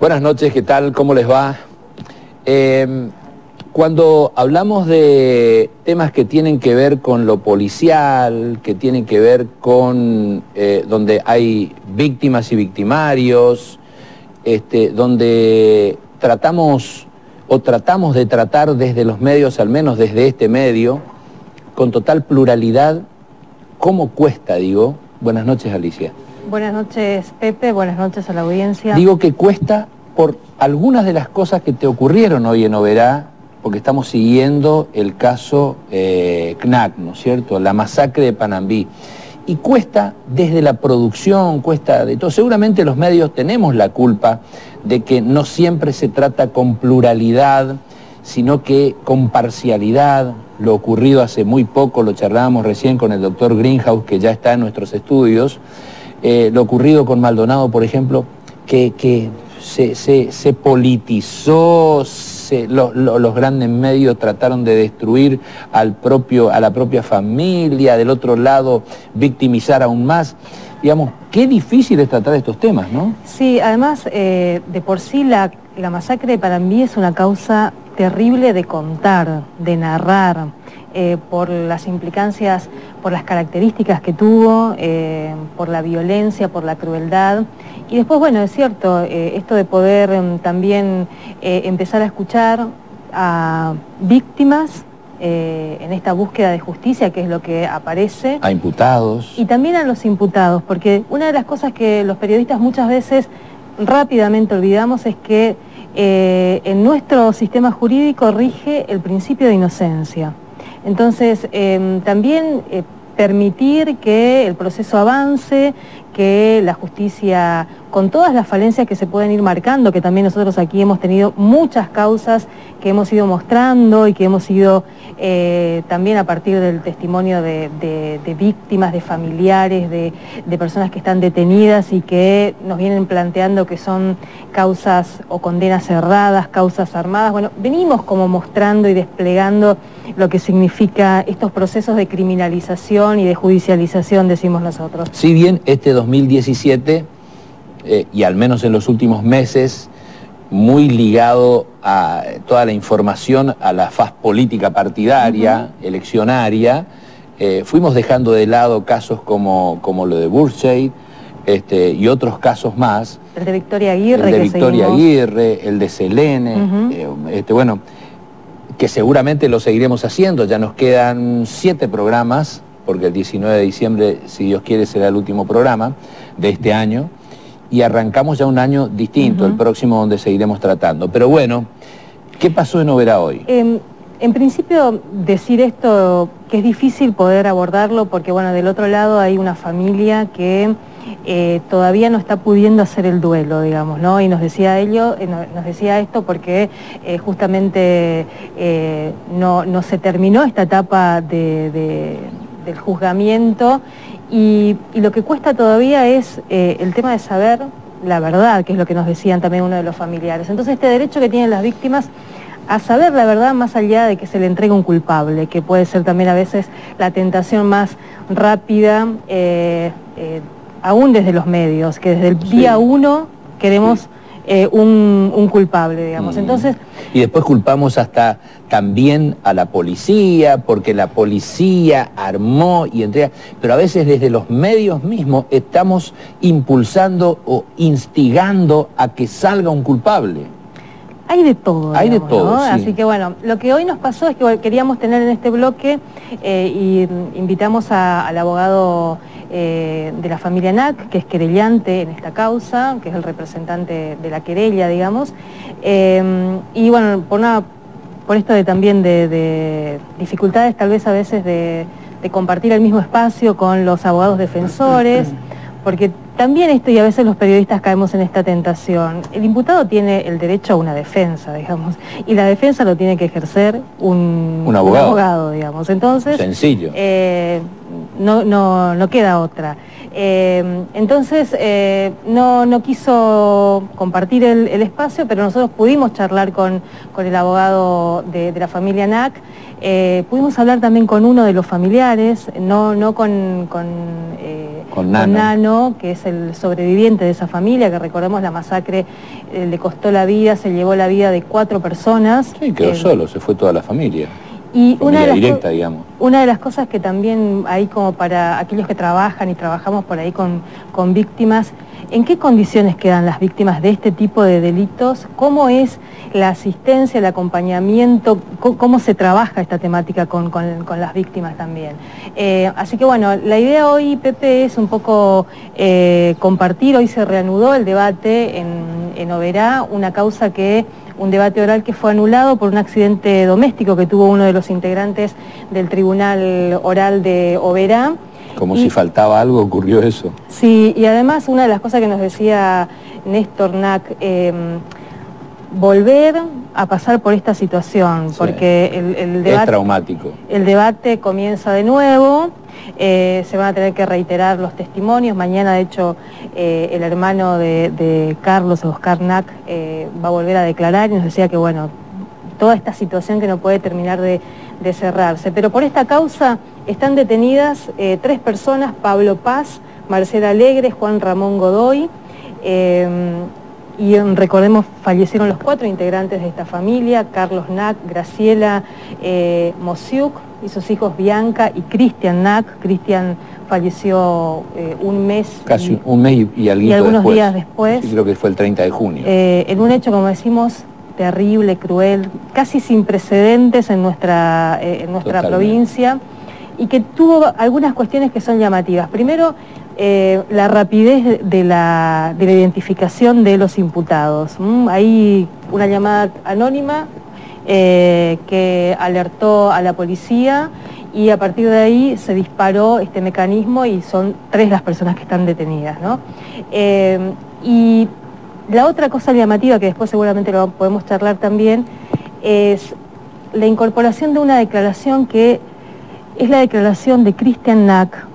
Buenas noches, ¿qué tal? ¿Cómo les va? Cuando hablamos de temas que tienen que ver con lo policial, que tienen que ver con donde hay víctimas y victimarios, donde tratamos de tratar desde los medios, al menos desde este medio, con total pluralidad, ¿cómo cuesta, digo? Buenas noches, Alicia. Buenas noches, Pepe, buenas noches a la audiencia. Digo que cuesta por algunas de las cosas que te ocurrieron hoy en Oberá, porque estamos siguiendo el caso CNAC, ¿no es cierto?, la masacre de Panambí. Y cuesta desde la producción, cuesta de todo. Seguramente los medios tenemos la culpa de que no siempre se trata con pluralidad, sino que con parcialidad. Lo ocurrido hace muy poco, lo charlábamos recién con el doctor Greenhouse, que ya está en nuestros estudios, lo ocurrido con Maldonado, por ejemplo, que se politizó, los grandes medios trataron de destruir a la propia familia, del otro lado victimizar aún más. Digamos, qué difícil es tratar estos temas, ¿no? Sí, además, de por sí la masacre de Panambí es una causa terrible de contar, de narrar, por las implicancias, por las características que tuvo, por la violencia, por la crueldad. Y después, bueno, es cierto, esto de poder también empezar a escuchar a víctimas en esta búsqueda de justicia, que es lo que aparece. A imputados. Y también a los imputados, porque una de las cosas que los periodistas muchas veces rápidamente olvidamos es que en nuestro sistema jurídico rige el principio de inocencia. Entonces, también permitir que el proceso avance, que la justicia, con todas las falencias que se pueden ir marcando, que también nosotros aquí hemos tenido muchas causas que hemos ido mostrando y que hemos ido también a partir del testimonio de víctimas, de familiares, de personas que están detenidas y que nos vienen planteando que son causas o condenas cerradas, causas armadas. Bueno, venimos como mostrando y desplegando lo que significa estos procesos de criminalización y de judicialización, decimos nosotros. Si bien este 2017, y al menos en los últimos meses, muy ligado a toda la información a la faz política partidaria, eleccionaria, fuimos dejando de lado casos como lo de Burchett y otros casos más. El de Victoria Aguirre. El de Victoria Aguirre, el de Selene, bueno, que seguramente lo seguiremos haciendo. Ya nos quedan 7 programas, porque el 19 de diciembre, si Dios quiere, será el último programa de este año, y arrancamos ya un año distinto, el próximo, donde seguiremos tratando. Pero bueno, ¿qué pasó en Oberá hoy? En principio, decir esto, que es difícil poder abordarlo, porque bueno, del otro lado hay una familia que todavía no está pudiendo hacer el duelo, digamos, ¿no? Y nos decía esto porque justamente no se terminó esta etapa del juzgamiento, y lo que cuesta todavía es el tema de saber la verdad, que es lo que nos decían también uno de los familiares. Entonces, este derecho que tienen las víctimas a saber la verdad, más allá de que se le entregue un culpable, que puede ser también a veces la tentación más rápida, aún desde los medios, que desde el día 1 queremos un culpable, digamos. Entonces, y después culpamos hasta también a la policía, porque la policía armó y entrega, pero a veces desde los medios mismos estamos impulsando o instigando a que salga un culpable. Hay de todo, hay digamos, de todo, ¿no? sí. Así que bueno, lo que hoy nos pasó es que queríamos tener en este bloque y invitamos al abogado de la familia NAC, que es querellante en esta causa, que es el representante de la querella, digamos, y bueno, por esto también de dificultades tal vez a veces de compartir el mismo espacio con los abogados defensores, porque también esto, y a veces los periodistas caemos en esta tentación, el imputado tiene el derecho a una defensa, digamos, y la defensa lo tiene que ejercer un abogado, digamos. Entonces, sencillo. no queda otra. Entonces no quiso compartir el espacio, pero nosotros pudimos charlar con el abogado de la familia Knack. Pudimos hablar también con uno de los familiares, no con Nano, que es el sobreviviente de esa familia, que recordemos la masacre le costó la vida, se llevó la vida de 4 personas. Sí, quedó solo, se fue toda la familia. Y familia directa, digamos. Una de las cosas que también hay como para aquellos que trabajan y trabajamos por ahí con víctimas, ¿en qué condiciones quedan las víctimas de este tipo de delitos? ¿Cómo es la asistencia, el acompañamiento? ¿Cómo se trabaja esta temática con las víctimas también? Así que bueno, la idea hoy, Pepe, es un poco compartir. Hoy se reanudó el debate en Oberá, un debate oral que fue anulado por un accidente doméstico que tuvo uno de los integrantes del Tribunal Oral de Oberá. Como si faltaba algo, ocurrió eso. Sí, y además una de las cosas que nos decía Néstor Knack, volver a pasar por esta situación, sí, porque el debate... Es traumático. El debate comienza de nuevo, se van a tener que reiterar los testimonios. Mañana, de hecho, el hermano de Carlos, Oscar Knack, va a volver a declarar y nos decía que, bueno, toda esta situación que no puede terminar de cerrarse. Pero por esta causa están detenidas 3 personas: Pablo Paz, Marcela Alegre, Juan Ramón Godoy, y recordemos, fallecieron los 4 integrantes de esta familia: Carlos Knack, Graciela Mosiuk y sus hijos Bianca y Cristian Knack. Cristian falleció un mes... Casi un mes y algunos días después. Sí, creo que fue el 30 de junio. En un hecho, como decimos, terrible, cruel, casi sin precedentes en nuestra provincia, y que tuvo algunas cuestiones que son llamativas. Primero, la rapidez de la identificación de los imputados. Hay una llamada anónima que alertó a la policía, y a partir de ahí se disparó este mecanismo y son 3 las personas que están detenidas, ¿no? Y la otra cosa llamativa, que después seguramente lo podemos charlar también, es la incorporación de una declaración que es la declaración de Cristian Knack,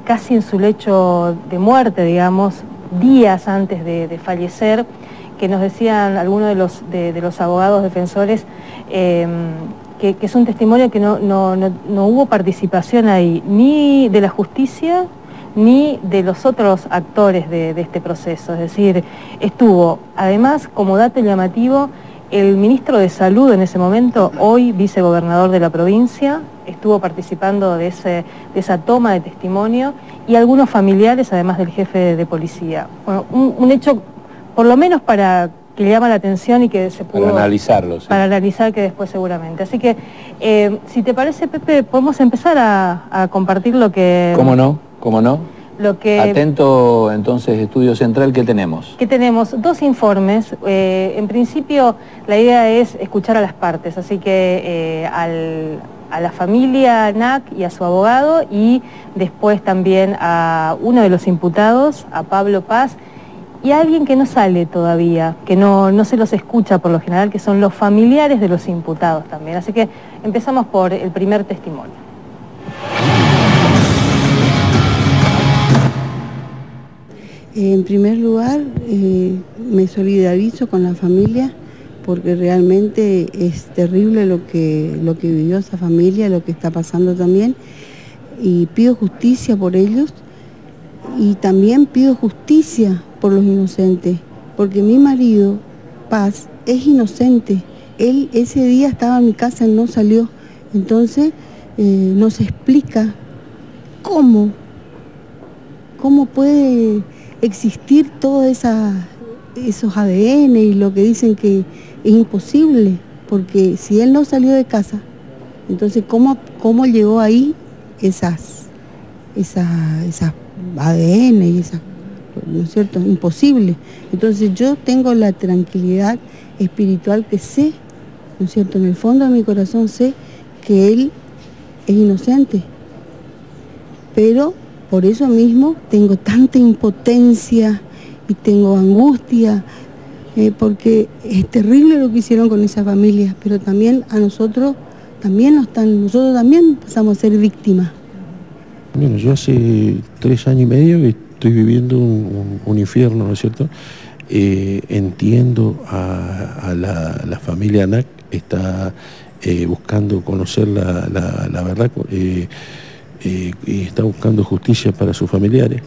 casi en su lecho de muerte, digamos, días antes de fallecer, que nos decían algunos de los abogados defensores, que es un testimonio que no hubo participación ahí, ni de la justicia, ni de los otros actores de este proceso. Es decir, estuvo, además, como dato llamativo, el ministro de Salud en ese momento, hoy vicegobernador de la provincia, estuvo participando de esa toma de testimonio, y algunos familiares, además del jefe de policía. Bueno, un hecho, por lo menos para que le llama la atención y que se pudo... Para analizarlo, sí. Para analizar, que después seguramente. Así que, si te parece, Pepe, podemos empezar a compartir lo que... ¿Cómo no? ¿Cómo no? Lo que... Atento, entonces, Estudio Central, ¿qué tenemos? Que tenemos 2 informes. En principio, la idea es escuchar a las partes, así que a la familia Knack y a su abogado, y después también a uno de los imputados, a Pablo Paz, y a alguien que no sale todavía, que no se los escucha por lo general, que son los familiares de los imputados también. Así que empezamos por el primer testimonio. En primer lugar, me solidarizo con la familia, porque realmente es terrible lo que vivió esa familia, lo que está pasando también, y pido justicia por ellos, y también pido justicia por los inocentes, porque mi marido, Paz, es inocente. Él ese día estaba en mi casa y no salió. Entonces nos explica cómo puede existir todos esos ADN y lo que dicen que es imposible, porque si él no salió de casa, entonces cómo llegó ahí esas ADN y esas, ¿no es cierto?, imposible. Entonces yo tengo la tranquilidad espiritual que sé, ¿no es cierto?, en el fondo de mi corazón sé que él es inocente, pero por eso mismo tengo tanta impotencia y tengo angustia, porque es terrible lo que hicieron con esa familia, pero también a nosotros también pasamos a ser víctimas. Bueno, yo hace 3 años y medio que estoy viviendo un infierno, ¿no es cierto? Entiendo a la familia ANAC, está buscando conocer la verdad y está buscando justicia para sus familiares.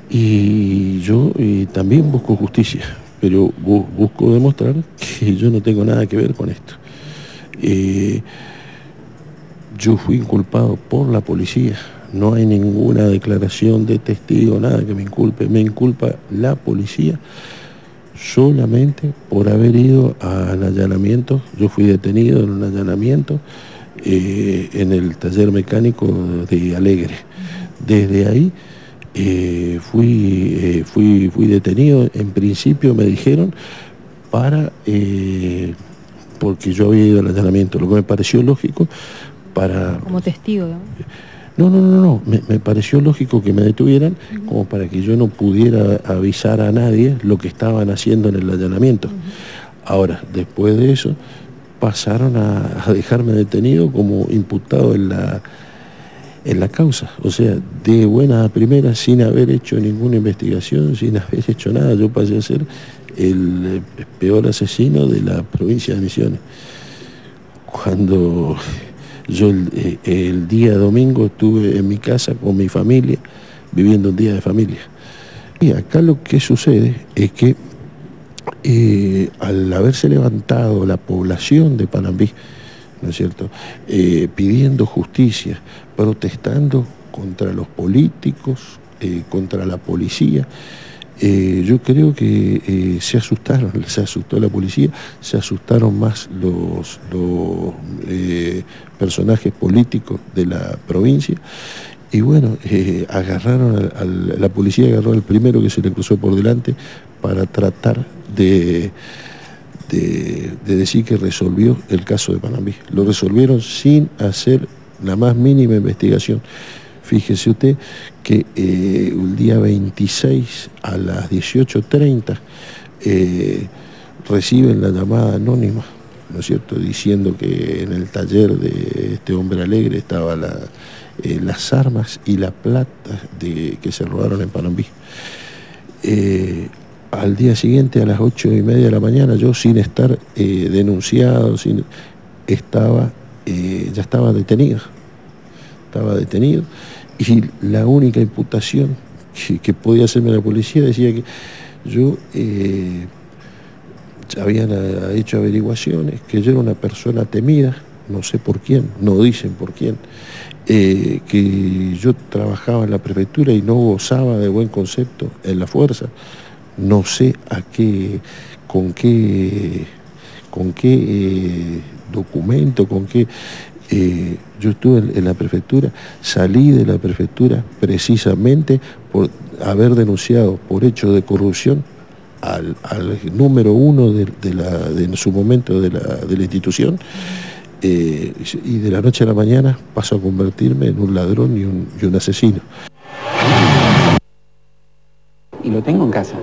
Y yo también busco justicia, pero busco demostrar que yo no tengo nada que ver con esto. Yo fui inculpado por la policía, no hay ninguna declaración de testigo, nada que me inculpe. Me inculpa la policía solamente por haber ido al allanamiento. Yo fui detenido en un allanamiento en el taller mecánico de Alegre. Desde ahí fui detenido. En principio me dijeron porque yo había ido al allanamiento, lo que me pareció lógico para... Como testigo, ¿no? No. Me pareció lógico que me detuvieran como para que yo no pudiera avisar a nadie lo que estaban haciendo en el allanamiento. Ahora, después de eso, pasaron a dejarme detenido como imputado en la causa. O sea, de buena a primera, sin haber hecho ninguna investigación, sin haber hecho nada, yo pasé a ser el peor asesino de la provincia de Misiones. Cuando yo el día domingo estuve en mi casa con mi familia, viviendo un día de familia. Y acá lo que sucede es que al haberse levantado la población de Panambí, ¿no es cierto?, pidiendo justicia, protestando contra los políticos, contra la policía, yo creo que se asustó la policía, se asustaron más los personajes políticos de la provincia, y bueno, la policía agarró al primero que se le cruzó por delante para tratar de decir que resolvió el caso de Panambí. Lo resolvieron sin hacer la más mínima investigación. Fíjese usted que el día 26 a las 18:30 reciben la llamada anónima, ¿no es cierto?, diciendo que en el taller de este hombre Alegre estaban las armas y la plata que se robaron en Panambí. Al día siguiente, a las 8:30 de la mañana, yo sin estar denunciado, ya estaba detenido. Y la única imputación que podía hacerme la policía decía que yo habían hecho averiguaciones, que yo era una persona temida, no sé por quién, no dicen por quién, que yo trabajaba en la prefectura y no gozaba de buen concepto en la fuerza. No sé con qué documento, yo estuve en la prefectura, salí de la prefectura precisamente por haber denunciado por hecho de corrupción al número 1 en su momento de la institución, y de la noche a la mañana paso a convertirme en un ladrón y un asesino. Y lo tengo en casa.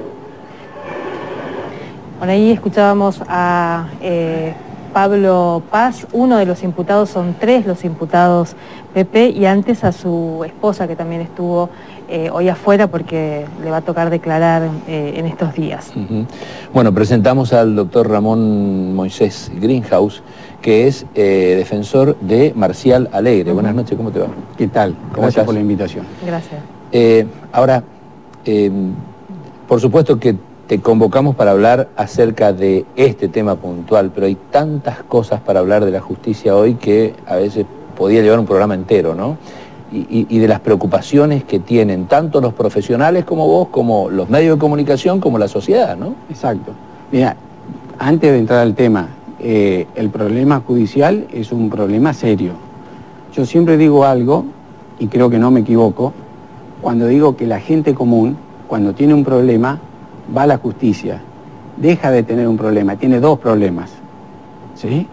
Por ahí escuchábamos a Pablo Paz, uno de los imputados, son 3 los imputados, Pepe, y antes a su esposa, que también estuvo hoy afuera porque le va a tocar declarar en estos días. Bueno, presentamos al doctor Ramón Moisés Greenhouse, que es defensor de Marcial Alegre. Buenas noches, ¿cómo te va? ¿Qué tal? Gracias por la invitación. Gracias. Ahora, por supuesto que te convocamos para hablar acerca de este tema puntual, pero hay tantas cosas para hablar de la justicia hoy que a veces podía llevar un programa entero, ¿no? Y de las preocupaciones que tienen tanto los profesionales como vos, como los medios de comunicación, como la sociedad, ¿no? Exacto. Mira, antes de entrar al tema, el problema judicial es un problema serio. Yo siempre digo algo, y creo que no me equivoco, cuando digo que la gente común, cuando tiene un problema, va a la justicia, deja de tener un problema, tiene 2 problemas, ¿sí?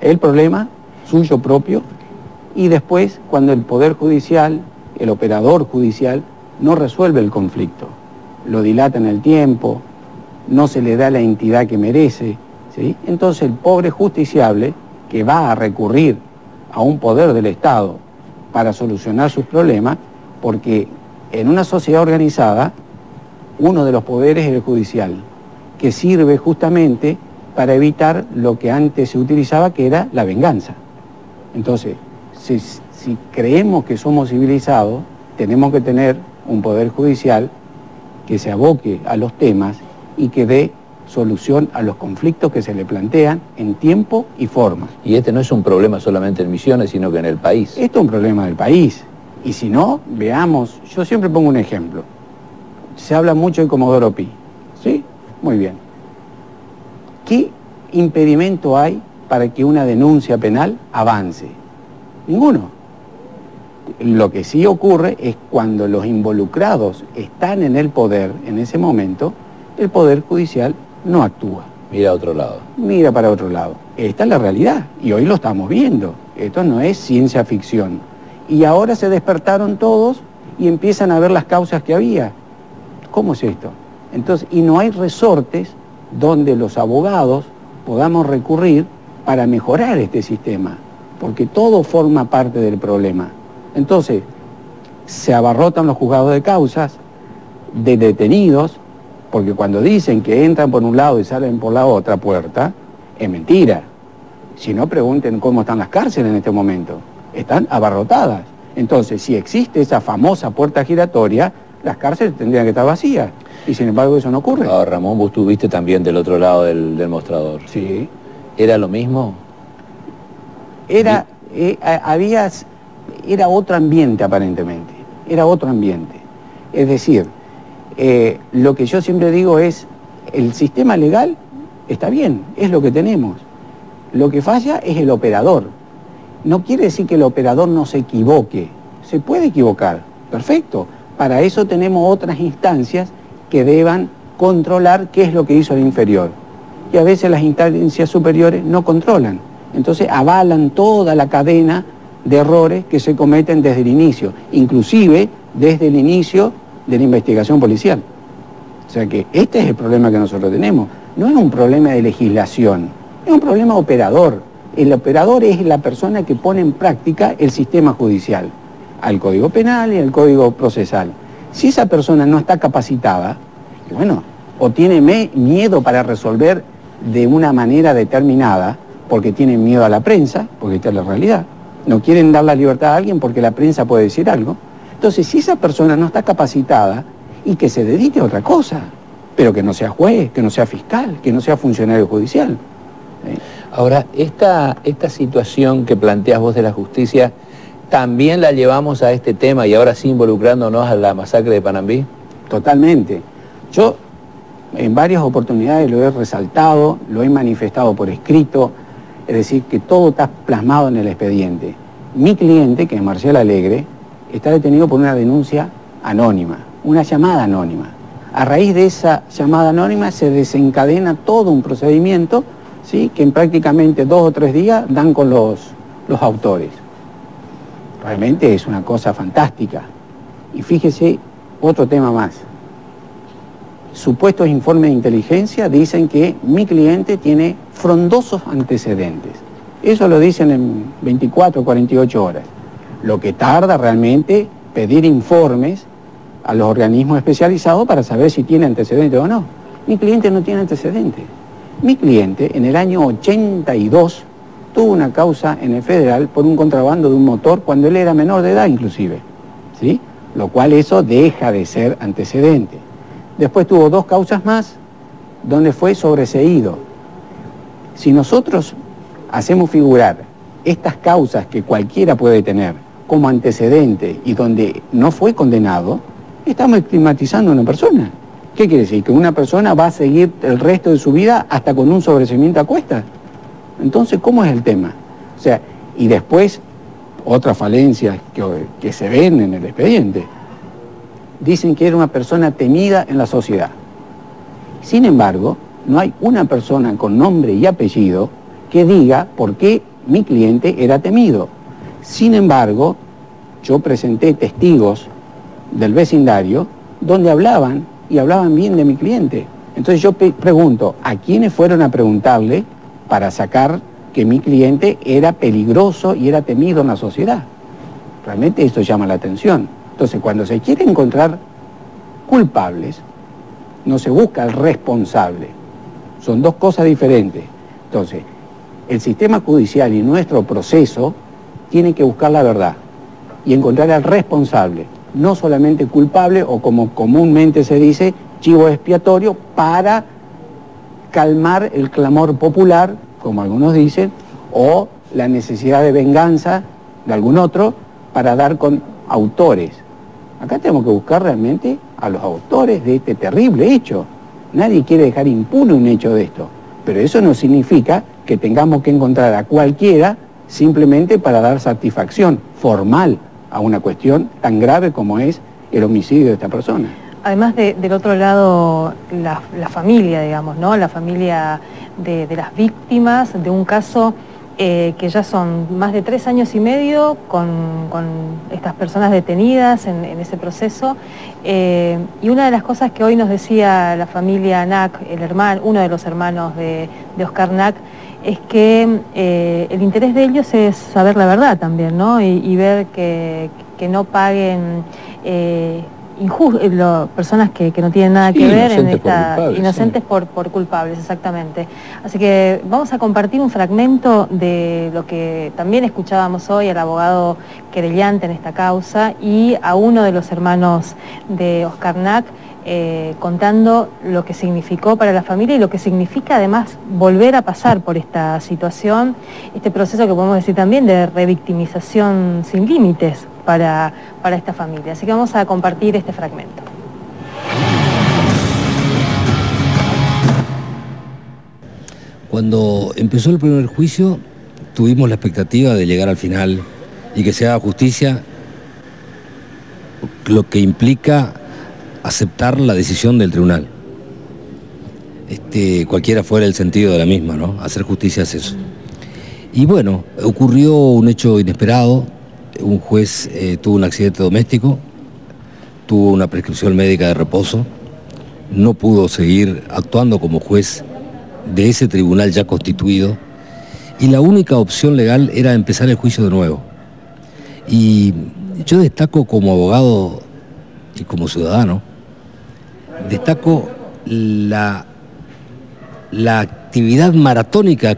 El problema suyo propio, y después cuando el Poder Judicial, el operador judicial, no resuelve el conflicto, lo dilata en el tiempo, no se le da la entidad que merece, ¿sí? Entonces el pobre justiciable, que va a recurrir a un poder del Estado para solucionar sus problemas, porque en una sociedad organizada, uno de los poderes es el judicial, que sirve justamente para evitar lo que antes se utilizaba, que era la venganza. Entonces, si creemos que somos civilizados, tenemos que tener un poder judicial que se aboque a los temas y que dé solución a los conflictos que se le plantean en tiempo y forma. Y este no es un problema solamente en Misiones, sino que en el país. Esto es un problema del país. Y si no, veamos, yo siempre pongo un ejemplo. Se habla mucho de Comodoro Pi, ¿sí? Muy bien. ¿Qué impedimento hay para que una denuncia penal avance? Ninguno. Lo que sí ocurre es cuando los involucrados están en el poder en ese momento, el Poder Judicial no actúa. Mira a otro lado. Mira para otro lado. Esta es la realidad y hoy lo estamos viendo. Esto no es ciencia ficción. Y ahora se despertaron todos y empiezan a ver las causas que había. ¿Cómo es esto? Entonces, y no hay resortes donde los abogados podamos recurrir para mejorar este sistema, porque todo forma parte del problema. Entonces, se abarrotan los juzgados de causas, de detenidos, porque cuando dicen que entran por un lado y salen por la otra puerta, es mentira. Si no, pregunten cómo están las cárceles en este momento. Están abarrotadas. Entonces, si existe esa famosa puerta giratoria, las cárceles tendrían que estar vacías. Y sin embargo eso no ocurre. Ahora, Ramón, vos estuviste también del otro lado del mostrador. Sí. ¿Era lo mismo? Era otro ambiente aparentemente. Era otro ambiente. Es decir, lo que yo siempre digo es, el sistema legal está bien, es lo que tenemos. Lo que falla es el operador. No quiere decir que el operador no se equivoque. Se puede equivocar, perfecto. Para eso tenemos otras instancias que deban controlar qué es lo que hizo el inferior. Y a veces las instancias superiores no controlan. Entonces avalan toda la cadena de errores que se cometen desde el inicio, inclusive desde el inicio de la investigación policial. O sea que este es el problema que nosotros tenemos. No es un problema de legislación, es un problema operador. El operador es la persona que pone en práctica el sistema judicial, al Código Penal y al Código Procesal. Si esa persona no está capacitada, bueno, o tiene miedo para resolver de una manera determinada, porque tienen miedo a la prensa, porque esta es la realidad, no quieren dar la libertad a alguien porque la prensa puede decir algo. Entonces, si esa persona no está capacitada, y que se dedique a otra cosa, pero que no sea juez, que no sea fiscal, que no sea funcionario judicial. Ahora, esta situación que planteas vos de la justicia, ¿también la llevamos a este tema y ahora sí involucrándonos a la masacre de Panambí? Totalmente. Yo en varias oportunidades lo he resaltado, lo he manifestado por escrito, es decir, que todo está plasmado en el expediente. Mi cliente, que es Marcial Alegre, está detenido por una denuncia anónima, una llamada anónima. A raíz de esa llamada anónima se desencadena todo un procedimiento, ¿sí?, que en prácticamente 2 o 3 días dan con los autores. Realmente es una cosa fantástica. Y fíjese, otro tema más. Supuestos informes de inteligencia dicen que mi cliente tiene frondosos antecedentes. Eso lo dicen en 24 o 48 horas. Lo que tarda realmente pedir informes a los organismos especializados para saber si tiene antecedentes o no. Mi cliente no tiene antecedentes. Mi cliente en el año 82 tuvo una causa en el federal por un contrabando de un motor cuando él era menor de edad inclusive, ¿sí? Lo cual eso deja de ser antecedente. Después tuvo 2 causas más donde fue sobreseído. Si nosotros hacemos figurar estas causas que cualquiera puede tener como antecedente y donde no fue condenado, estamos estigmatizando a una persona. ¿Qué quiere decir? Que una persona va a seguir el resto de su vida hasta con un sobreseimiento a cuestas. Entonces, ¿cómo es el tema? O sea, y después, otras falencias que se ven en el expediente. Dicen que era una persona temida en la sociedad. Sin embargo, no hay una persona con nombre y apellido que diga por qué mi cliente era temido. Sin embargo, yo presenté testigos del vecindario donde hablaban bien de mi cliente. Entonces yo pregunto, ¿a quiénes fueron a preguntarle para sacar que mi cliente era peligroso y era temido en la sociedad? Realmente esto llama la atención. Entonces, cuando se quiere encontrar culpables, no se busca el responsable. Son dos cosas diferentes. Entonces, el sistema judicial y nuestro proceso tiene que buscar la verdad y encontrar al responsable, no solamente culpable o, como comúnmente se dice, chivo expiatorio para calmar el clamor popular, como algunos dicen, o la necesidad de venganza de algún otro para dar con autores. Acá tenemos que buscar realmente a los autores de este terrible hecho. Nadie quiere dejar impune un hecho de esto, pero eso no significa que tengamos que encontrar a cualquiera simplemente para dar satisfacción formal a una cuestión tan grave como es el homicidio de esta persona. Además del otro lado, la familia, digamos, ¿no? La familia de las víctimas de un caso que ya son más de 3 años y medio con estas personas detenidas en ese proceso. Y una de las cosas que hoy nos decía la familia Knack, uno de los hermanos de Oscar Knack, es que el interés de ellos es saber la verdad también, ¿no? Y ver que no paguen personas que no tienen nada que ver en esta inocentes por culpables, exactamente. Así que vamos a compartir un fragmento de lo que también escuchábamos hoy al abogado querellante en esta causa y a uno de los hermanos de Oscar Knack contando lo que significó para la familia y lo que significa además volver a pasar por esta situación, este proceso que podemos decir también de revictimización sin límites para esta familia. Así que vamos a compartir este fragmento. Cuando empezó el primer juicio, tuvimos la expectativa de llegar al final y que se haga justicia, lo que implica aceptar la decisión del tribunal. Cualquiera fuera el sentido de la misma, ¿no? Hacer justicia es eso. Y bueno, ocurrió un hecho inesperado. Un juez tuvo un accidente doméstico, tuvo una prescripción médica de reposo, no pudo seguir actuando como juez de ese tribunal ya constituido y la única opción legal era empezar el juicio de nuevo. Y yo destaco como abogado y como ciudadano, destaco la actividad maratónica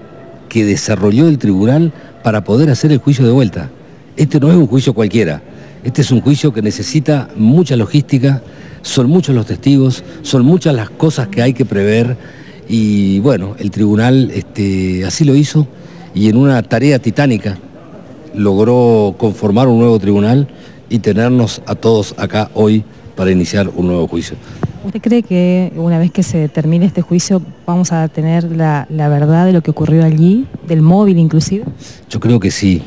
que desarrolló el tribunal para poder hacer el juicio de vuelta. Este no es un juicio cualquiera, este es un juicio que necesita mucha logística, son muchos los testigos, son muchas las cosas que hay que prever y bueno, el tribunal así lo hizo y en una tarea titánica logró conformar un nuevo tribunal y tenernos a todos acá hoy para iniciar un nuevo juicio. ¿Usted cree que una vez que se termine este juicio vamos a tener la verdad de lo que ocurrió allí, del móvil inclusive? Yo creo que sí.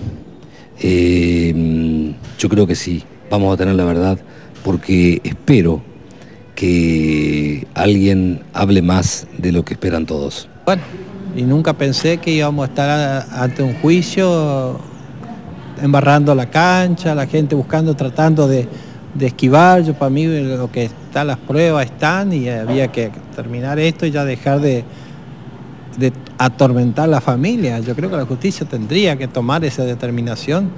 Yo creo que sí, vamos a tener la verdad porque espero que alguien hable más de lo que esperan todos. Bueno, y nunca pensé que íbamos a estar ante un juicio embarrando la cancha, la gente buscando, tratando de esquivar. Yo para mí lo que está, las pruebas están y había que terminar esto y ya dejar de atormentar a la familia. Yo creo que la justicia tendría que tomar esa determinación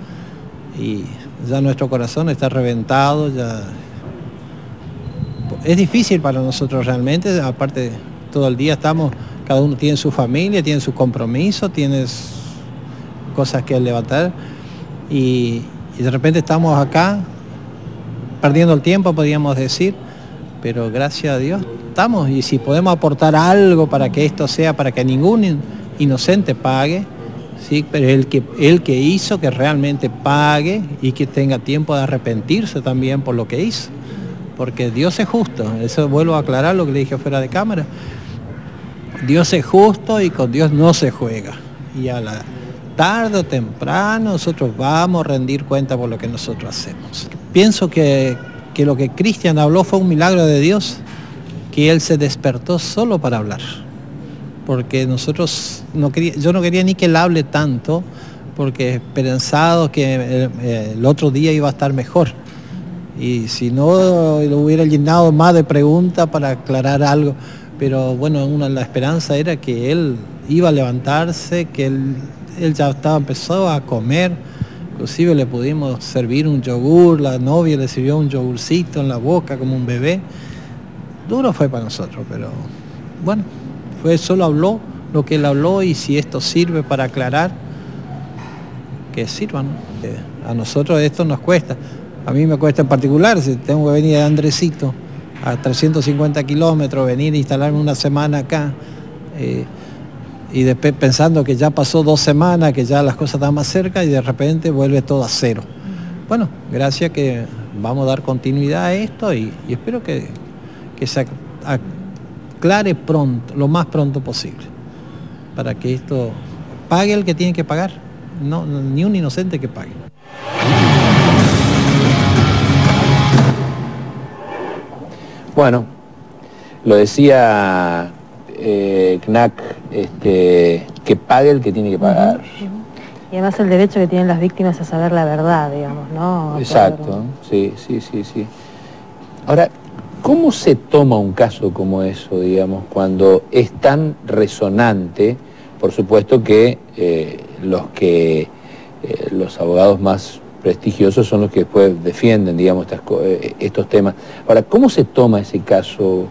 y ya nuestro corazón está reventado, ya es difícil para nosotros realmente, aparte todo el día estamos, cada uno tiene su familia, tiene su compromiso, tiene cosas que levantar y de repente estamos acá perdiendo el tiempo, podríamos decir, pero gracias a Dios estamos y si podemos aportar algo para que esto sea, para que ningún inocente pague, sí, pero el que hizo que realmente pague y que tenga tiempo de arrepentirse también por lo que hizo, porque Dios es justo, eso vuelvo a aclarar lo que le dije fuera de cámara, Dios es justo y con Dios no se juega y a la tarde o temprano nosotros vamos a rendir cuenta por lo que nosotros hacemos. Pienso que lo que Cristian habló fue un milagro de Dios, que él se despertó solo para hablar, porque yo no quería ni que él hable tanto, porque esperanzado que el otro día iba a estar mejor, y si no lo hubiera llenado más de preguntas para aclarar algo, pero bueno, la esperanza era que él iba a levantarse, que él ya empezó a comer, inclusive le pudimos servir un yogur, la novia le sirvió un yogurcito en la boca como un bebé. Duro fue para nosotros, pero bueno, solo habló lo que él habló, y si esto sirve para aclarar, que sirva, ¿no? A nosotros esto nos cuesta, a mí me cuesta en particular, si tengo que venir de Andresito a 350 kilómetros, venir a instalarme una semana acá, y después pensando que ya pasó 2 semanas, que ya las cosas están más cerca, y de repente vuelve todo a cero. Bueno, gracias que vamos a dar continuidad a esto, y espero que se aclare pronto, lo más pronto posible, para que esto pague el que tiene que pagar, no, ni un inocente que pague. Bueno, lo decía Knack, que pague el que tiene que pagar. Y además el derecho que tienen las víctimas a saber la verdad, digamos, ¿no? Exacto, sí. Ahora, ¿cómo se toma un caso como eso, digamos, cuando es tan resonante? Por supuesto que los abogados más prestigiosos son los que después defienden, digamos, estos temas. Ahora, ¿cómo se toma ese caso?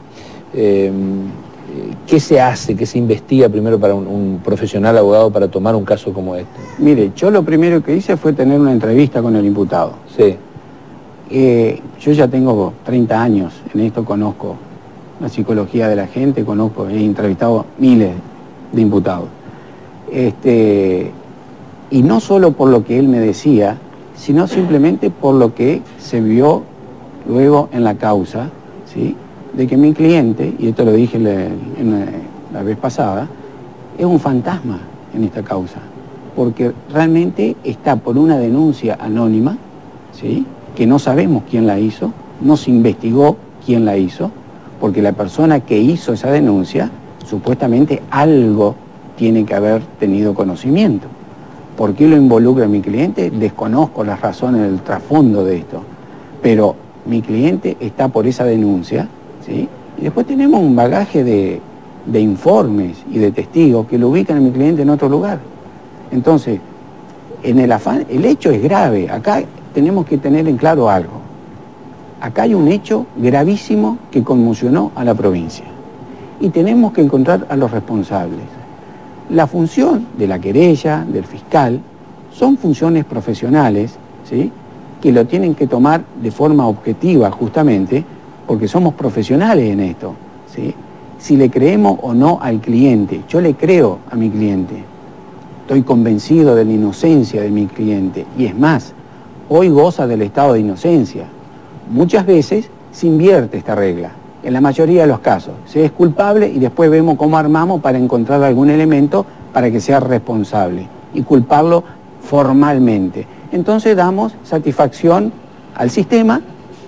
¿Qué se hace, qué se investiga primero para un profesional abogado para tomar un caso como este? Mire, yo lo primero que hice fue tener una entrevista con el imputado. Sí. Yo ya tengo 30 años en esto, conozco la psicología de la gente, he entrevistado miles de imputados. Y no solo por lo que él me decía, sino simplemente por lo que se vio luego en la causa, ¿sí? De que mi cliente, y esto lo dije la vez pasada, es un fantasma en esta causa, porque realmente está por una denuncia anónima, ¿sí? Que no sabemos quién la hizo, no se investigó quién la hizo, porque la persona que hizo esa denuncia, supuestamente algo tiene que haber tenido conocimiento. ¿Por qué lo involucra a mi cliente? Desconozco las razones del trasfondo de esto, pero mi cliente está por esa denuncia, ¿sí? Y después tenemos un bagaje de informes y de testigos que lo ubican a mi cliente en otro lugar. Entonces, en el afán, el hecho es grave. Acá tenemos que tener en claro algo. Acá hay un hecho gravísimo que conmocionó a la provincia. Y tenemos que encontrar a los responsables. La función de la querella, del fiscal, son funciones profesionales, ¿sí? Que lo tienen que tomar de forma objetiva, justamente, porque somos profesionales en esto, ¿sí? Si le creemos o no al cliente, yo le creo a mi cliente. Estoy convencido de la inocencia de mi cliente. Y es más, hoy goza del estado de inocencia. Muchas veces se invierte esta regla. En la mayoría de los casos, se es culpable y después vemos cómo armamos para encontrar algún elemento para que sea responsable y culparlo formalmente. Entonces damos satisfacción al sistema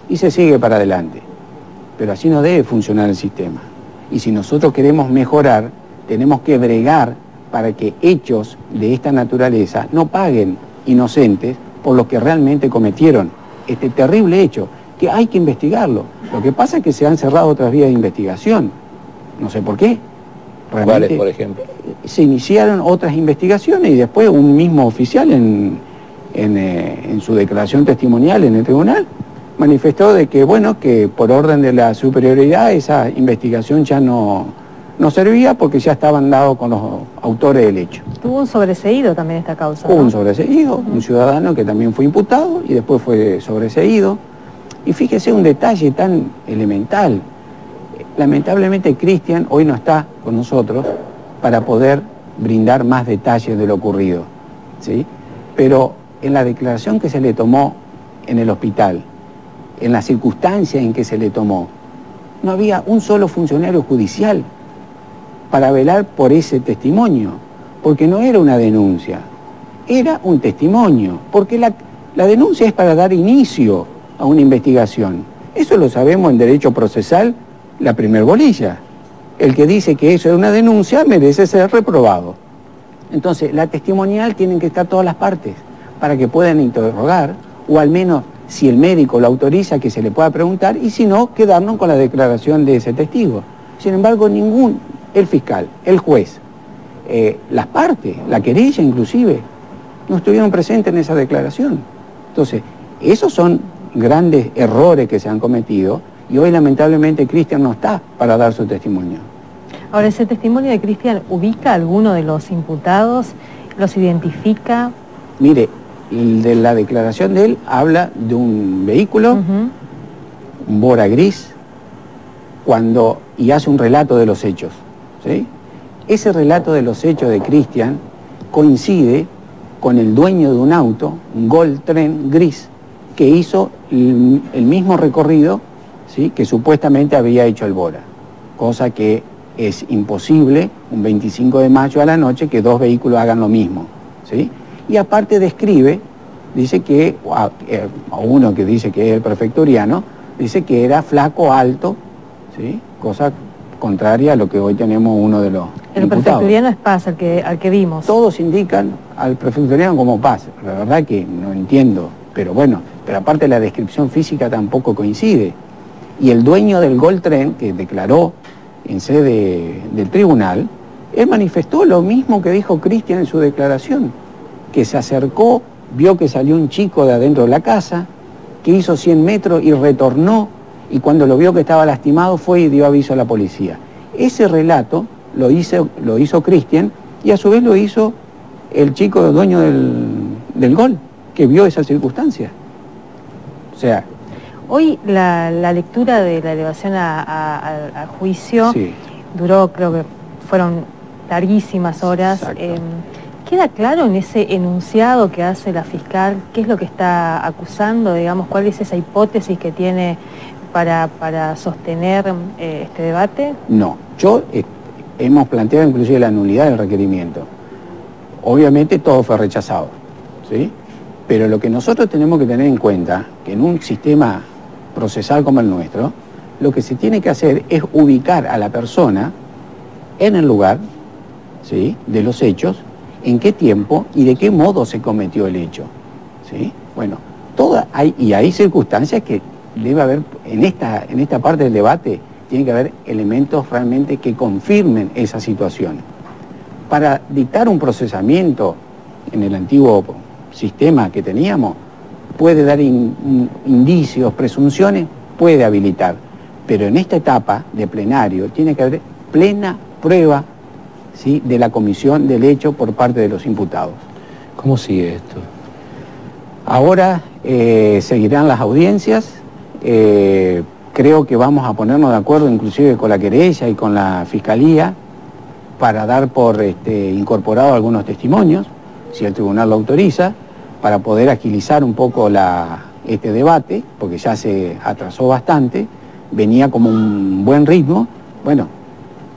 y se sigue para adelante. Pero así no debe funcionar el sistema. Y si nosotros queremos mejorar, tenemos que bregar para que hechos de esta naturaleza no paguen inocentes por lo que realmente cometieron este terrible hecho, que hay que investigarlo. Lo que pasa es que se han cerrado otras vías de investigación. No sé por qué. ¿Cuáles, por ejemplo? Se iniciaron otras investigaciones y después un mismo oficial en su declaración testimonial en el tribunal manifestó de que, bueno, que por orden de la superioridad esa investigación ya no servía porque ya estaban dados con los autores del hecho. Tuvo un sobreseído también esta causa, Hubo ¿no? un sobreseído, un ciudadano que también fue imputado y después fue sobreseído. Y fíjese un detalle tan elemental. Lamentablemente Cristian hoy no está con nosotros para poder brindar más detalles de lo ocurrido, ¿sí? Pero en la declaración que se le tomó en el hospital, en las circunstancias en que se le tomó, no había un solo funcionario judicial para velar por ese testimonio, porque no era una denuncia, era un testimonio, porque la denuncia es para dar inicio a una investigación. Eso lo sabemos en derecho procesal, la primer bolilla. El que dice que eso es una denuncia merece ser reprobado. Entonces, la testimonial tienen que estar todas las partes para que puedan interrogar, o al menos, si el médico lo autoriza, que se le pueda preguntar, y si no, quedarnos con la declaración de ese testigo. Sin embargo, el fiscal, el juez, las partes, la querella inclusive, no estuvieron presentes en esa declaración. Entonces, esos son grandes errores que se han cometido y hoy lamentablemente Cristian no está para dar su testimonio. Ahora, ¿ese testimonio de Cristian ubica a alguno de los imputados? ¿Los identifica? Mire, de la declaración de él habla de un vehículo, un Bora gris, y hace un relato de los hechos, ¿sí? Ese relato de los hechos de Cristian coincide con el dueño de un auto, un Gol Tren gris, que hizo el mismo recorrido, ¿sí?, que supuestamente había hecho el Bora, cosa que es imposible un 25 de mayo a la noche que dos vehículos hagan lo mismo, ¿sí? Y aparte describe, dice que, a uno que dice que es el prefectoriano, dice que era flaco, alto, ¿sí?, cosa contraria a lo que hoy tenemos uno de los El imputados. prefectoriano es Paz, al que vimos. Todos indican al prefectoriano como Paz, la verdad que no entiendo, pero bueno, pero aparte la descripción física tampoco coincide. Y el dueño del Gol Tren, que declaró en sede del tribunal, él manifestó lo mismo que dijo Cristian en su declaración, que se acercó, vio que salió un chico de adentro de la casa, que hizo 100 metros y retornó, y cuando lo vio que estaba lastimado fue y dio aviso a la policía. Ese relato lo hizo Cristian y a su vez lo hizo el chico dueño del Gol, que vio esa circunstancia. O sea... Hoy la lectura de la elevación a juicio sí, duró, creo que fueron larguísimas horas. ¿Queda claro en ese enunciado que hace la fiscal qué es lo que está acusando, digamos, cuál es esa hipótesis que tiene para sostener este debate? No, hemos planteado inclusive la nulidad del requerimiento. Obviamente todo fue rechazado, ¿sí? Pero lo que nosotros tenemos que tener en cuenta, que en un sistema procesal como el nuestro, lo que se tiene que hacer es ubicar a la persona en el lugar, ¿sí?, de los hechos, en qué tiempo y de qué modo se cometió el hecho, ¿sí? Bueno, hay circunstancias que debe haber, en esta parte del debate, tiene que haber elementos realmente que confirmen esa situación. Para dictar un procesamiento en el antiguo sistema que teníamos, puede dar indicios, presunciones, puede habilitar, pero en esta etapa de plenario tiene que haber plena prueba, ¿sí?, de la comisión del hecho por parte de los imputados. ¿Cómo sigue esto? Ahora seguirán las audiencias, creo que vamos a ponernos de acuerdo inclusive con la querella y con la fiscalía para dar por incorporado algunos testimonios, si el tribunal lo autoriza, para poder agilizar un poco este debate, porque ya se atrasó bastante, venía como un buen ritmo. Bueno,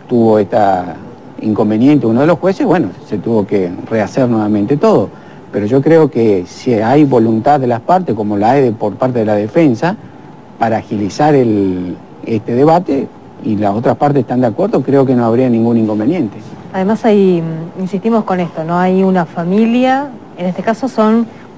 tuvo esta inconveniente uno de los jueces, bueno, se tuvo que rehacer nuevamente todo. Pero yo creo que si hay voluntad de las partes, como la hay por parte de la defensa, para agilizar este debate, y las otras partes están de acuerdo, creo que no habría ningún inconveniente. Además insistimos con esto, no hay una familia, en este caso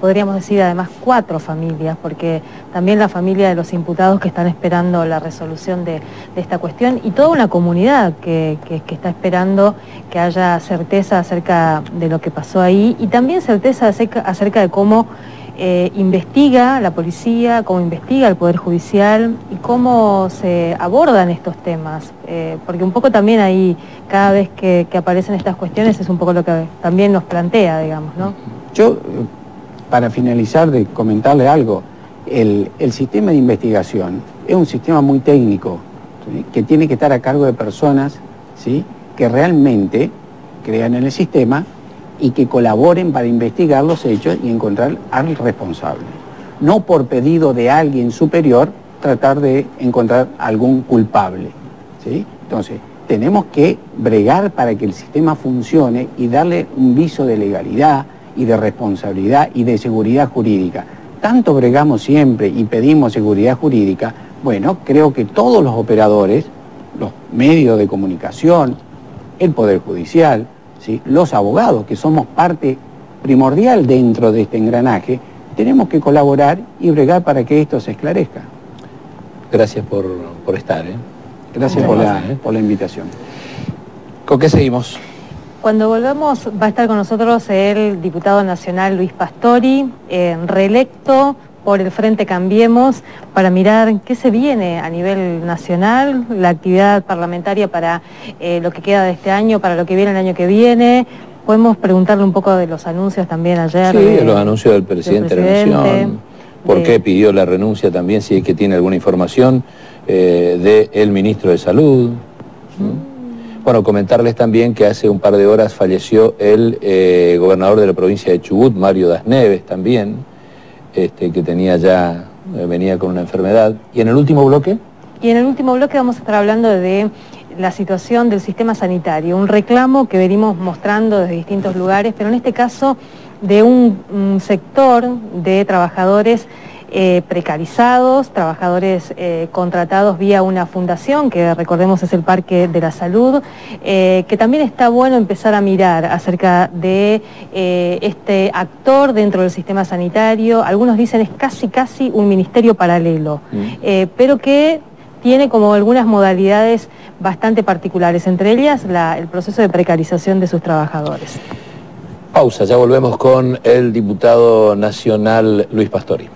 podríamos decir además 4 familias, porque también la familia de los imputados que están esperando la resolución de esta cuestión y toda una comunidad que está esperando que haya certeza acerca de lo que pasó ahí y también certeza acerca de cómo investiga la policía, cómo investiga el Poder Judicial y cómo se abordan estos temas, porque un poco también ahí, cada vez que aparecen estas cuestiones, es un poco lo que también nos plantea, digamos, ¿no? Yo, para finalizar de comentarle algo, el sistema de investigación es un sistema muy técnico, ¿sí?, que tiene que estar a cargo de personas, ¿sí?, que realmente crean en el sistema y que colaboren para investigar los hechos y encontrar al responsable. No por pedido de alguien superior tratar de encontrar algún culpable, ¿sí? Entonces, tenemos que bregar para que el sistema funcione y darle un viso de legalidad y de responsabilidad y de seguridad jurídica. Tanto bregamos siempre y pedimos seguridad jurídica, bueno, creo que todos los operadores, los medios de comunicación, el Poder Judicial, ¿sí?, los abogados, que somos parte primordial dentro de este engranaje, tenemos que colaborar y bregar para que esto se esclarezca. Gracias por estar. Gracias por la invitación. ¿Con qué seguimos? Cuando volvamos va a estar con nosotros el diputado nacional Luis Pastori, reelecto por el Frente Cambiemos, para mirar qué se viene a nivel nacional, la actividad parlamentaria para lo que queda de este año, para lo que viene el año que viene. Podemos preguntarle un poco de los anuncios también ayer. Sí, de los anuncios del presidente de la Nación. ¿Por qué pidió la renuncia también? Si es que tiene alguna información del ministro de Salud. Bueno, comentarles también que hace un par de horas falleció el gobernador de la provincia de Chubut, Mario Das Neves también, que tenía ya, venía con una enfermedad. ¿Y en el último bloque? Y en el último bloque vamos a estar hablando de la situación del sistema sanitario, un reclamo que venimos mostrando desde distintos lugares, pero en este caso de un sector de trabajadores precarizados, trabajadores contratados vía una fundación, que recordemos es el Parque de la Salud, que también está bueno empezar a mirar acerca de este actor dentro del sistema sanitario. Algunos dicen es casi un ministerio paralelo, pero que tiene como algunas modalidades bastante particulares, entre ellas el proceso de precarización de sus trabajadores. Pausa, ya volvemos con el diputado nacional Luis Pastori.